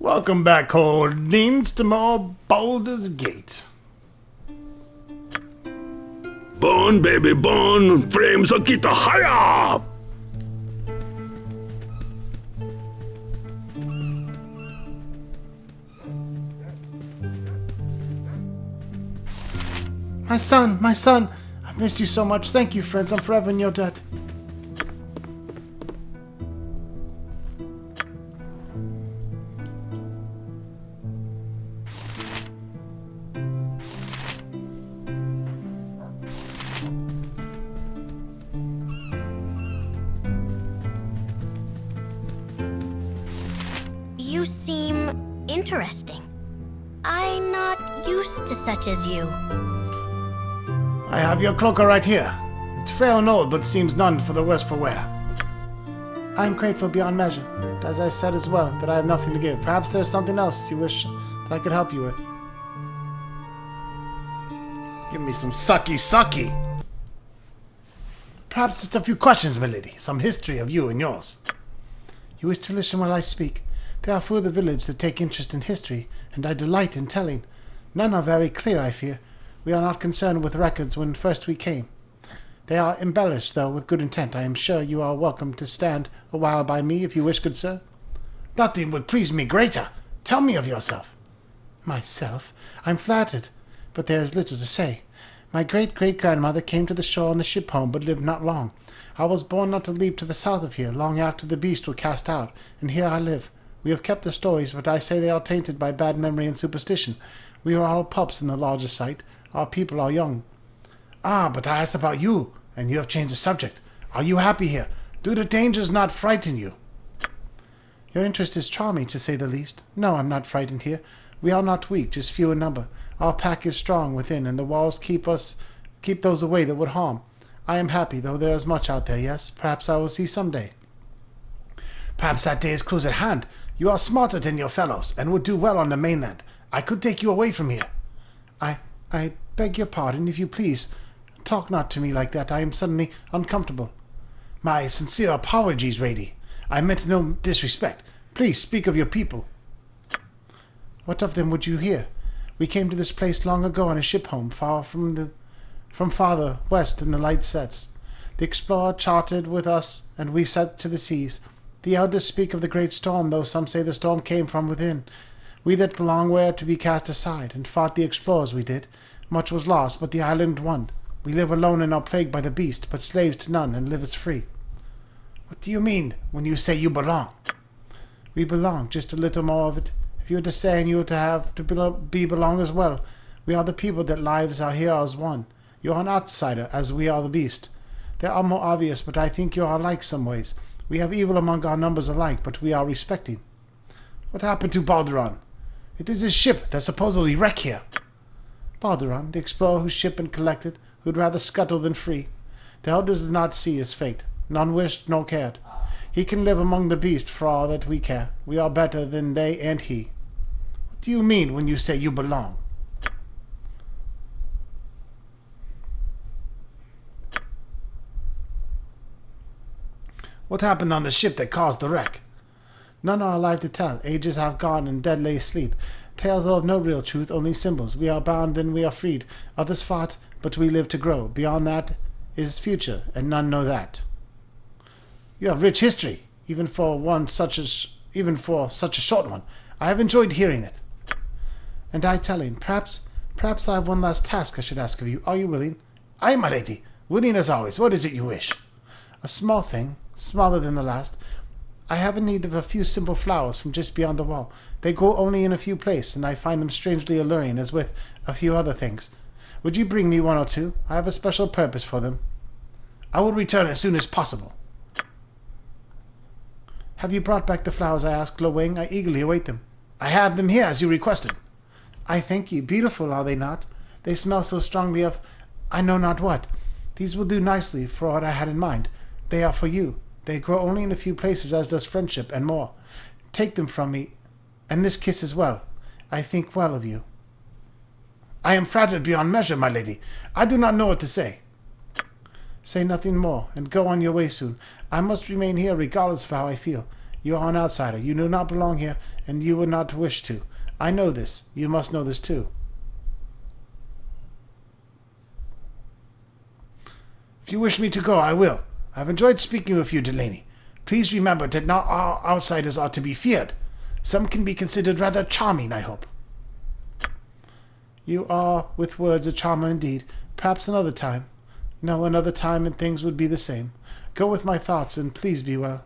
Welcome back, Holdings, to more Baldur's Gate. Burn, baby, burn! Flames are get higher! My son, I've missed you so much. Thank you, friends. I'm forever in your debt. You seem interesting. I'm not used to such as you. I have your cloak right here. It's frail and old, but seems none for the worse for wear. I am grateful beyond measure, but as I said as well, that I have nothing to give. Perhaps there's something else you wish that I could help you with. Give me some sucky. Perhaps it's a few questions, my lady. Some history of you and yours. You wish to listen while I speak? There are few of the village that take interest in history, and I delight in telling. None are very clear, I fear. We are not concerned with records when first we came. They are embellished, though, with good intent. I am sure you are welcome to stand a while by me, if you wish, good sir. Nothing would please me greater. Tell me of yourself. Myself? I'm flattered, but there is little to say. My great-great-grandmother came to the shore on the ship home, but lived not long. I was born not a league to the south of here, long after the beast was cast out, and here I live. We have kept the stories, but I say they are tainted by bad memory and superstition. We are all pups in the larger sight. Our people are young. Ah, but I asked about you, and you have changed the subject. Are you happy here? Do the dangers not frighten you? Your interest is charming, to say the least. No, I'm not frightened here. We are not weak, just few in number. Our pack is strong within, and the walls keep those away that would harm. I am happy, though there is much out there, yes. Perhaps I will see some day. Perhaps that day is close at hand. You are smarter than your fellows, and would do well on the mainland. I could take you away from here. I beg your pardon, if you please. Talk not to me like that. I am suddenly uncomfortable. My sincere apologies, Rady. I meant no disrespect. Please speak of your people. What of them would you hear? We came to this place long ago on a ship home, far from farther west in the light sets. The explorer chartered with us, and we set to the seas. The elders speak of the great storm, though some say the storm came from within. We that belong were to be cast aside, and fought the explorers we did. Much was lost, but the island won. We live alone and are plagued by the beast, but slaves to none, and live as free. What do you mean when you say you belong? We belong, just a little more of it. If you were to say, and you were to have to belong as well. We are the people that lives are here as one. You are an outsider, as we are the beast. They are more obvious, but I think you are alike some ways. We have evil among our numbers alike, but we are respecting. What happened to Baldur? It is his ship that supposedly wrecked here. Baldur, the explorer who shipped and collected, who'd rather scuttle than free. The elders did not see his fate. None wished nor cared. He can live among the beast for all that we care. We are better than they and he. What do you mean when you say you belong? What happened on the ship that caused the wreck? None are alive to tell. Ages have gone and dead lay asleep. Tales are of no real truth, only symbols. We are bound, then we are freed. Others fought, but we live to grow. Beyond that is future, and none know that. You have rich history, even for such a short one. I have enjoyed hearing it. And I telling. Perhaps I have one last task I should ask of you. Are you willing? Aye, my lady. Willing as always. What is it you wish? A small thing, smaller than the last. I have a need of a few simple flowers from just beyond the wall. They grow only in a few places, and I find them strangely alluring, as with a few other things. Would you bring me one or two? I have a special purpose for them. I will return as soon as possible. Have you brought back the flowers? I asked, glowing. I eagerly await them. I have them here, as you requested. I thank you. Beautiful, are they not? They smell so strongly of I know not what. These will do nicely for what I had in mind. They are for you. They grow only in a few places, as does friendship, and more. Take them from me, and this kiss as well. I think well of you. I am flattered beyond measure, my lady. I do not know what to say. Say nothing more, and go on your way soon. I must remain here regardless of how I feel. You are an outsider. You do not belong here, and you would not wish to. I know this. You must know this too. If you wish me to go, I will. I have enjoyed speaking with you, Delaney. Please remember that not all outsiders are to be feared. Some can be considered rather charming, I hope. You are, with words, a charmer indeed. Perhaps another time. No, another time and things would be the same. Go with my thoughts, and please be well.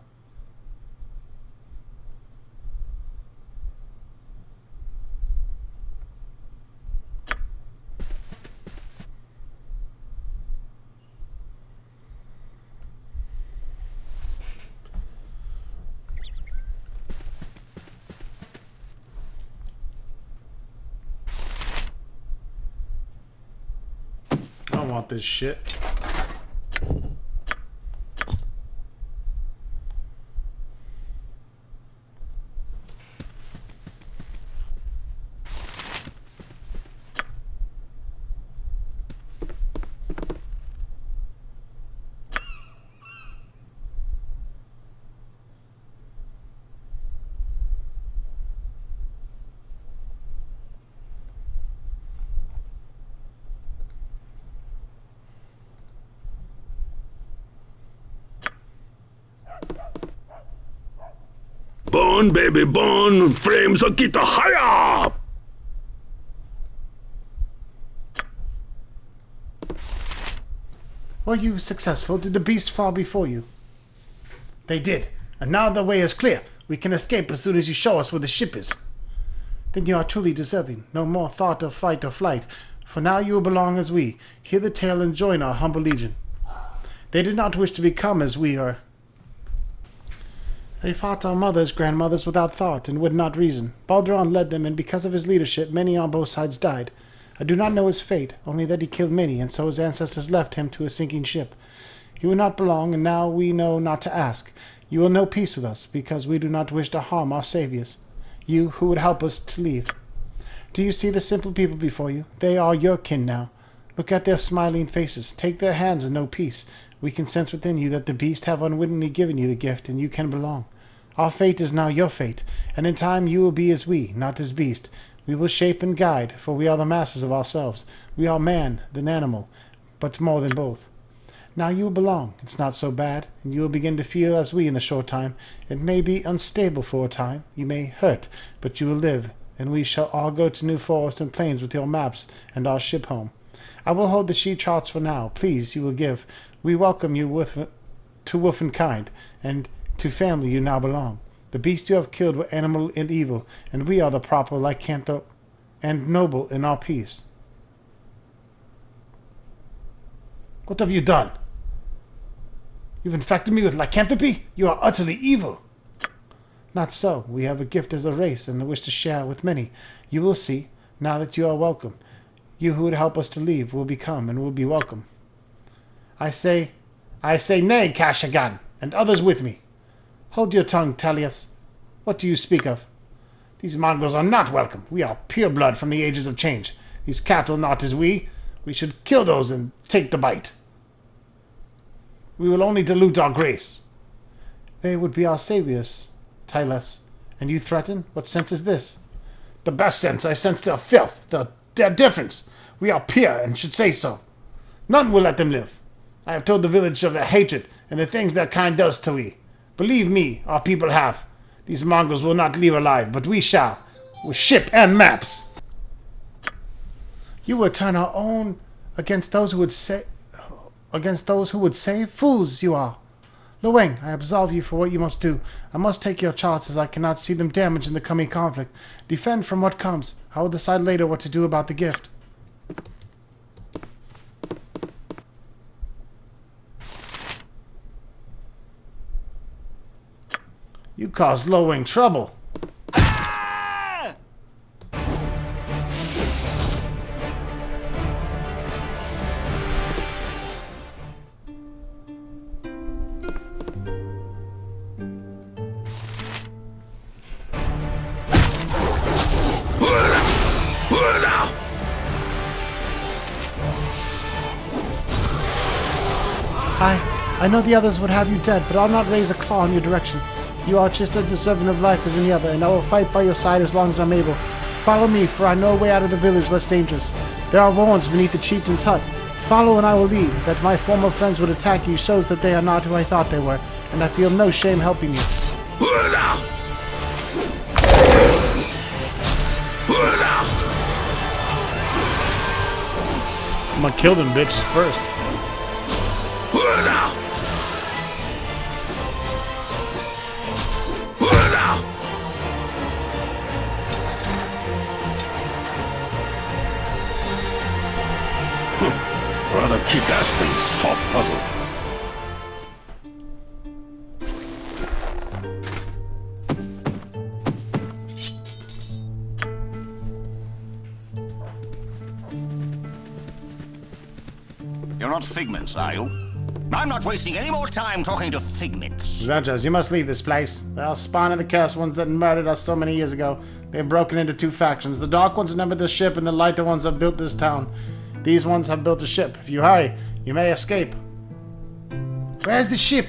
I don't want this shit. Born, baby, born. Frames are kita higher. Were you successful? Did the beast fall before you? They did. And now the way is clear. We can escape as soon as you show us where the ship is. Then you are truly deserving. No more thought of fight or flight. For now you will belong as we. Hear the tale and join our humble legion. They did not wish to become as we are. They fought our mothers, grandmothers without thought, and would not reason. Baldur led them, and because of his leadership, many on both sides died. I do not know his fate, only that he killed many, and so his ancestors left him to a sinking ship. He would not belong, and now we know not to ask. You will know peace with us, because we do not wish to harm our saviors. You, who would help us to leave. Do you see the simple people before you? They are your kin now. Look at their smiling faces. Take their hands and know peace. We can sense within you that the beast have unwittingly given you the gift, and you can belong. Our fate is now your fate, and in time you will be as we, not as beast. We will shape and guide, for we are the masters of ourselves. We are man, then animal, but more than both. Now you will belong. It's not so bad, and you will begin to feel as we in the short time. It may be unstable for a time. You may hurt, but you will live, and we shall all go to new forest and plains with your maps and our ship home. I will hold the she charts for now. Please, you will give. We welcome you to womankind, and to family you now belong. The beasts you have killed were animal and evil, and we are the proper lycanthrope and noble in our peace. What have you done? You've infected me with lycanthropy? You are utterly evil. Not so. We have a gift as a race, and a wish to share with many. You will see, now that you are welcome. You who would help us to leave will become and will be welcome. I say nay, Kashagan, and others with me. Hold your tongue, Talius. What do you speak of? These mongrels are not welcome. We are pure blood from the ages of change. These cattle not as we. We should kill those and take the bite. We will only dilute our grace. They would be our saviors, Talius. And you threaten? What sense is this? The best sense. I sense their filth, their difference. We are pure and should say so. None will let them live. I have told the village of their hatred and the things their kind does to we. Believe me, our people have. These mongrels will not leave alive, but we shall, with ship and maps. You would turn our own against those who would save. Fools you are. Luweng, I absolve you for what you must do. I must take your charts as I cannot see them damaged in the coming conflict. Defend from what comes. I will decide later what to do about the gift. You caused Luweng trouble. I know the others would have you dead, but I'll not raise a claw in your direction. You are just as deserving of life as any other, and I will fight by your side as long as I'm able. Follow me, for I know a way out of the village less dangerous. There are warrens beneath the chieftain's hut. Follow and I will lead. That my former friends would attack you shows that they are not who I thought they were, and I feel no shame helping you. I'm gonna kill them bitches first. Rather kick-ass than soft puzzle. You're not figments, are you? I'm not wasting any more time talking to figments. Rangers, you must leave this place. They are spawn of the cursed ones that murdered us so many years ago. They have broken into two factions. The dark ones numbered this ship, and the lighter ones have built this town. These ones have built a ship. If you hurry, you may escape. Where's the ship?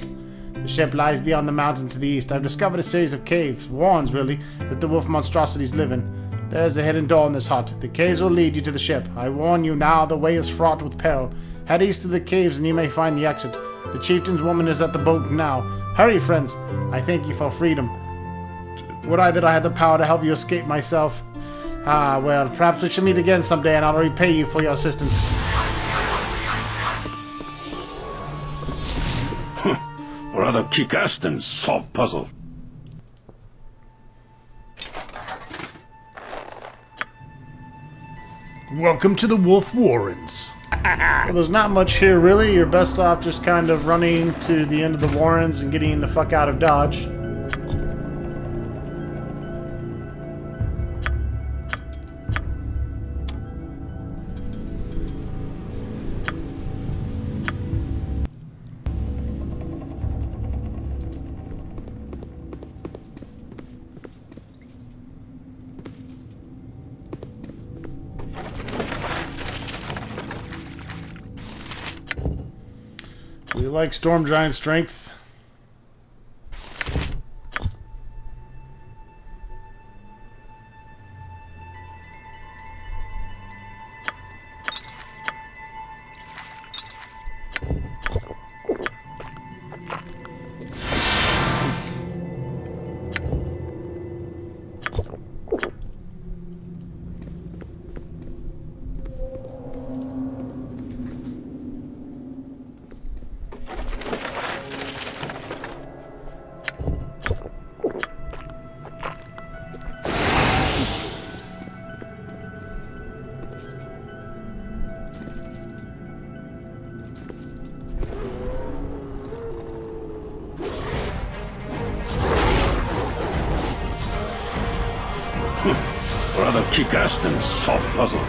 The ship lies beyond the mountain to the east. I've discovered a series of caves, warrens really, that the wolf monstrosities live in. There is a hidden door in this hut. The caves will lead you to the ship. I warn you now, the way is fraught with peril. Head east through the caves and you may find the exit. The chieftain's woman is at the boat now. Hurry, friends. I thank you for freedom. Would I that I had the power to help you escape myself. Ah, well, perhaps we shall meet again someday and I'll repay you for your assistance. Rather kick-ass than soft puzzle. Welcome to the Wolf Warrens. So there's not much here really. You're best off just kind of running to the end of the Warrens and getting the fuck out of Dodge. We like Storm Giant strength. Rather kick-ass than soft puzzle.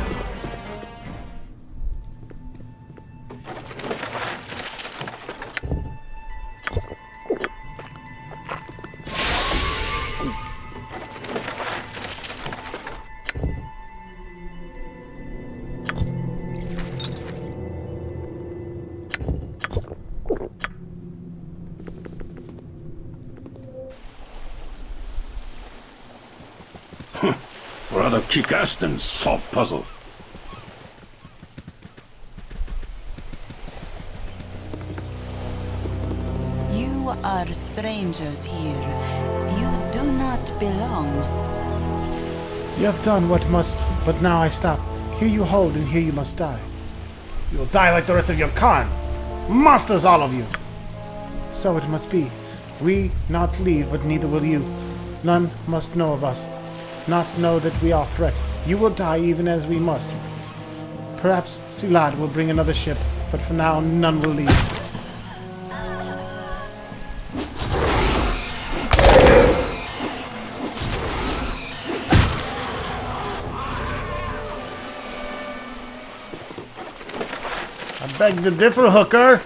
Rather kick-ass than soft puzzle. You are strangers here. You do not belong. You have done what must, but now I stop. Here you hold, and here you must die. You will die like the rest of your kind. Monsters, all of you! So it must be. We not leave, but neither will you. None must know of us. Not know that we are a threat. You will die even as we must. Perhaps Silad will bring another ship, but for now none will leave. I beg to differ, hooker.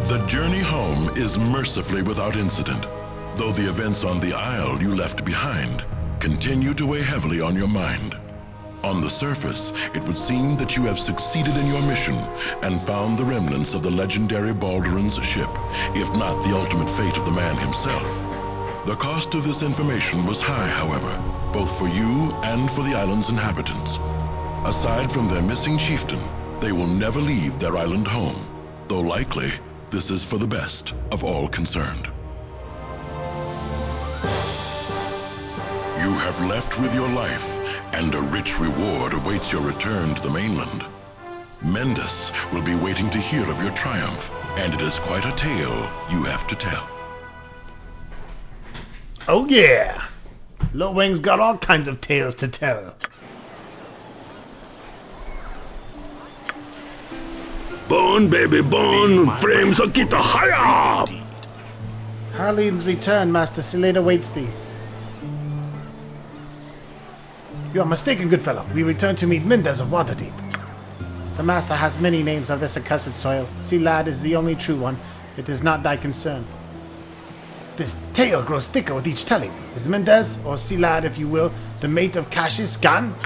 The journey home is mercifully without incident, though the events on the Isle you left behind continue to weigh heavily on your mind. On the surface, it would seem that you have succeeded in your mission and found the remnants of the legendary Baldur's ship, if not the ultimate fate of the man himself. The cost of this information was high, however, both for you and for the island's inhabitants. Aside from their missing chieftain, they will never leave their island home, though likely this is for the best of all concerned. You have left with your life, and a rich reward awaits your return to the mainland. Mendes will be waiting to hear of your triumph, and it is quite a tale you have to tell. Oh yeah! Lil Wang's got all kinds of tales to tell. Born, baby, born. Frames are kita higher. Harleen's return, Master Sileda awaits thee. You are mistaken, good fellow. We return to meet Mendes of Waterdeep. The Master has many names of this accursed soil. Silad is the only true one. It is not thy concern. This tale grows thicker with each telling. Is Mendes, or Silad if you will, the mate of Cassius gone?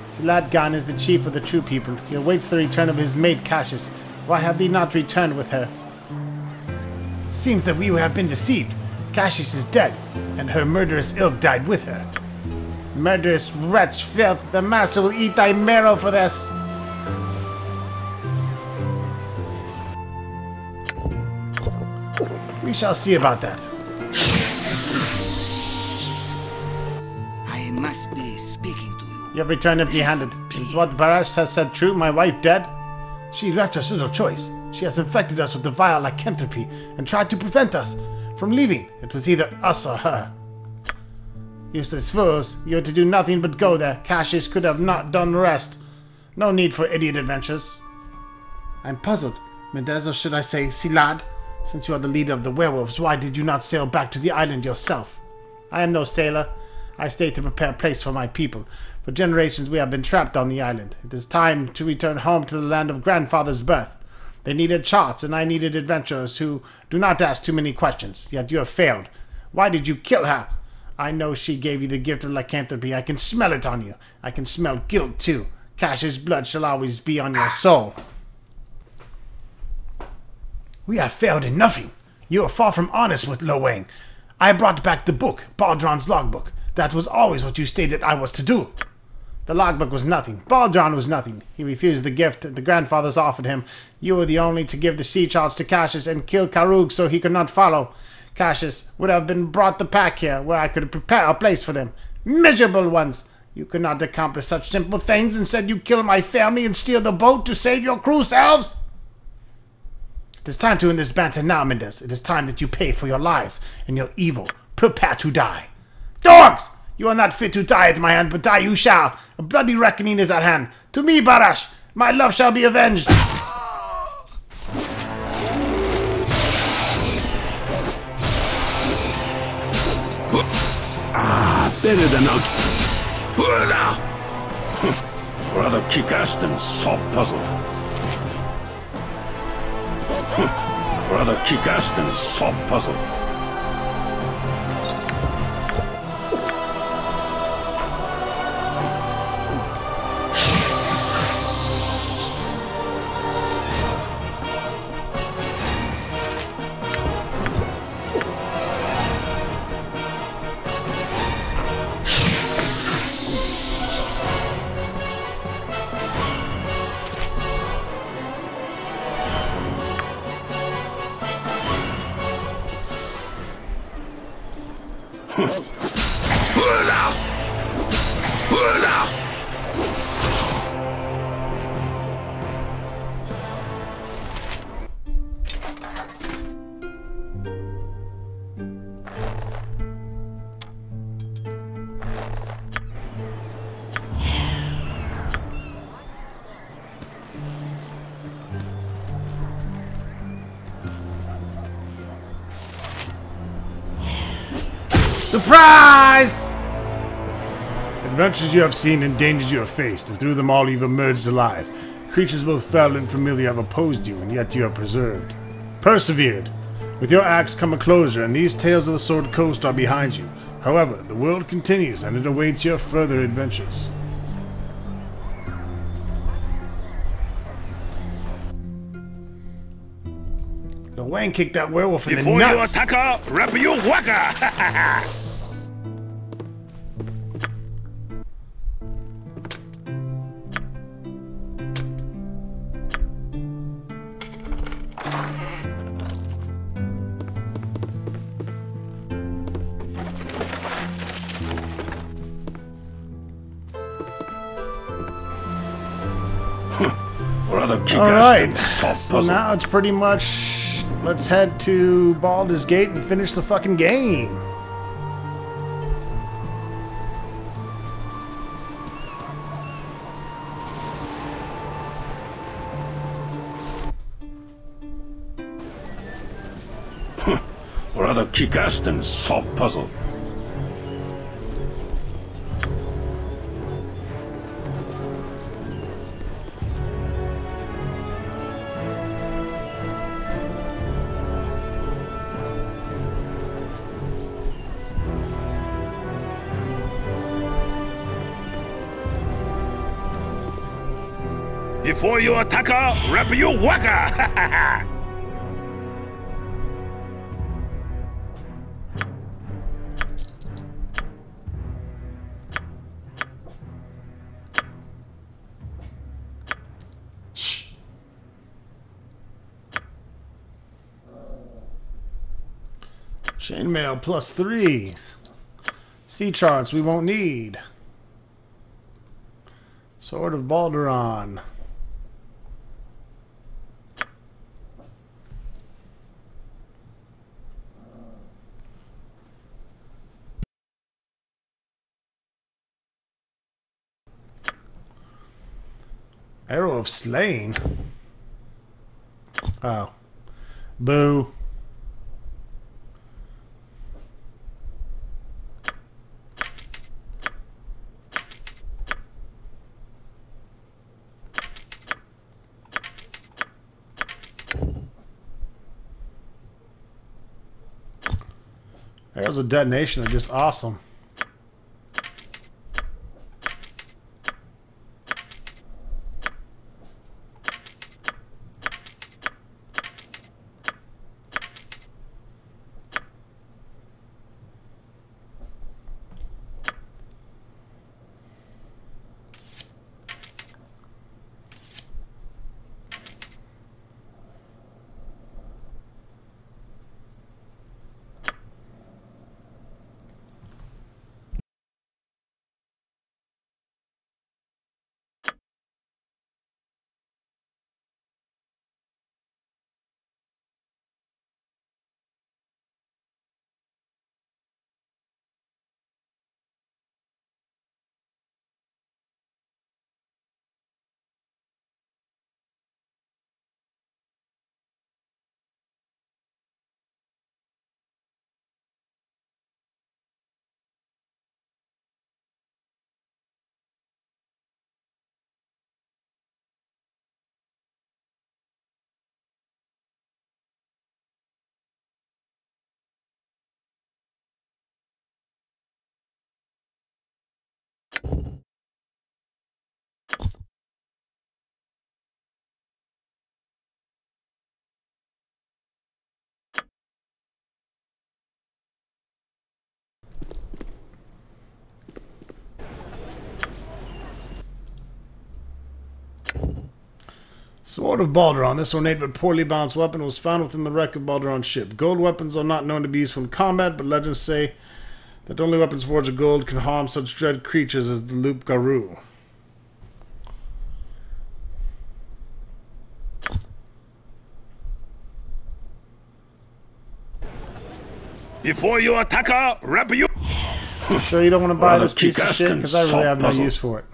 Silad Gan is the chief of the true people. He awaits the return of his mate Cassius. Why have thee not returned with her? It seems that we have been deceived. Cassius is dead, and her murderous ilk died with her. Murderous wretch, filth, the Master will eat thy marrow for this! We shall see about that. I must be speaking to you. You have returned empty-handed. Is what Barash has said true? My wife dead? She left us little choice. She has infected us with the vile lycanthropy and tried to prevent us from leaving. It was either us or her. Useless fools, you had to do nothing but go there. Cassius could have not done the rest. No need for idiot adventures. I'm puzzled. Mendes, or should I say Silad? Since you are the leader of the werewolves, why did you not sail back to the island yourself? I am no sailor. I stayed to prepare a place for my people. For generations we have been trapped on the island. It is time to return home to the land of grandfather's birth. They needed charts, and I needed adventurers who do not ask too many questions. Yet you have failed. Why did you kill her? I know she gave you the gift of lycanthropy. I can smell it on you. I can smell guilt, too. Cassius' blood shall always be on your soul. We have failed in nothing. You are far from honest with Lo Wang. I brought back the book, Baldron's logbook. That was always what you stated I was to do. The logbook was nothing. Baldron was nothing. He refused the gift the grandfathers offered him. You were the only to give the sea charts to Cassius and kill Karug so he could not follow. Cassius would have been brought the pack here, where I could prepare a place for them. Miserable ones! You could not accomplish such simple things. Instead, you kill my family and steal the boat to save your crew selves! It is time to end this banter now, Mendes. It is time that you pay for your lies and your evil. Prepare to die. Dogs! You are not fit to die at my hand, but die you shall. A bloody reckoning is at hand. To me, Barash, my love shall be avenged. Better than out. Rather kick-ass than soft puzzle. Rather kick-ass than soft puzzle. Surprise! Adventures you have seen and dangers you have faced, and through them all you've emerged alive. Creatures both fell and familiar have opposed you, and yet you have persevered. Persevered! With your acts come a closure, and these tales of the Sword Coast are behind you. However, the world continues, and it awaits your further adventures. The Wang kicked that werewolf in the Before you nuts. attack her, wrap you whacker! Alright, so now it's pretty much, let's head to Baldur's Gate and finish the fucking game. Rather kick-ass than solve puzzle. Before you attack her, wrap you whacker! Chainmail +3. Sea charts we won't need. Sword of Balduron. Arrow of Slaying. Oh. Boo. Arrows of Detonation are just awesome. Sword of Balduron. This ornate but poorly balanced weapon was found within the wreck of Balduron's ship. Gold weapons are not known to be useful in combat, but legends say that only weapons forged of gold can harm such dread creatures as the Loup Garou. Before you attack her, wrap you... You sure you don't want to buy this piece of shit? Because I really have no use for it.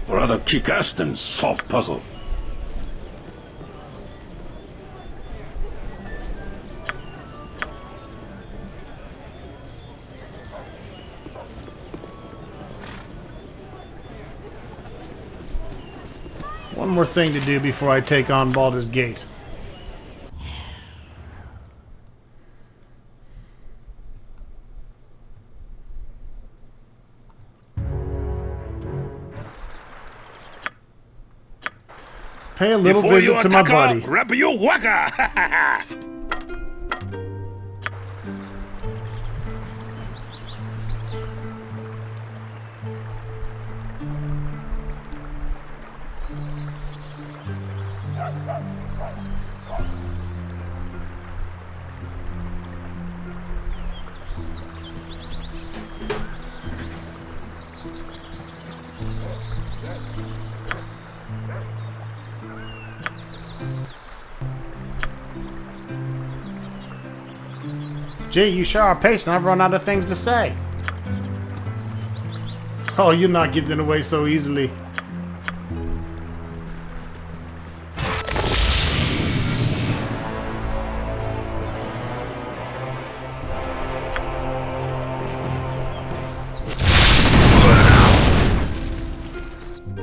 Rather kick-ass than solve puzzle. more thing to do before I take on Baldur's Gate. Pay a little visit to my buddy. Wrap your waka! Gee, you sure are pacing. I've run out of things to say. Oh, you're not getting away so easily.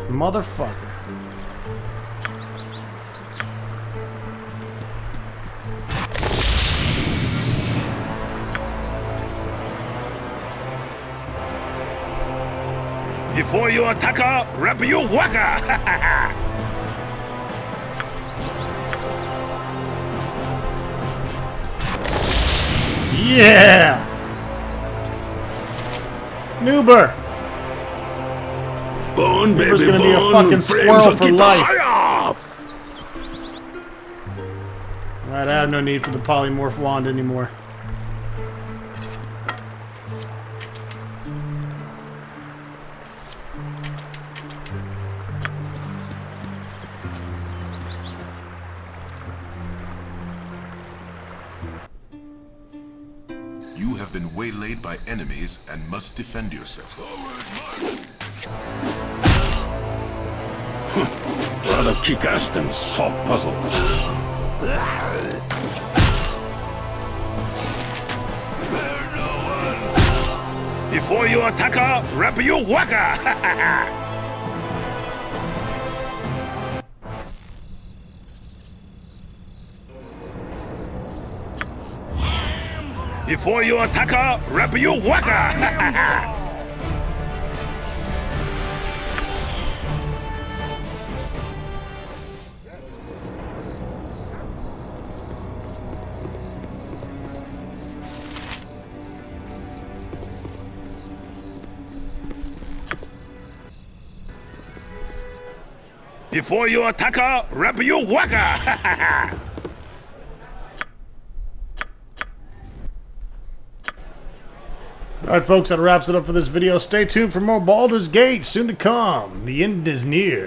Motherfucker. Before you attack her, wrap your waka! Yeah! Noober! Bone, Noober's baby, gonna be a bone. fucking squirrel Frames for will keep life. the higher. Right, I have no need for the polymorph wand anymore. You have been waylaid by enemies and must defend yourself. Rather kick-ass than solve puzzles. Before you attack her, wrap your waka! Before you attack her, wrap your waka! Before you attack her, wrap your waka! Alright folks, that wraps it up for this video. Stay tuned for more Baldur's Gate soon to come. The end is near.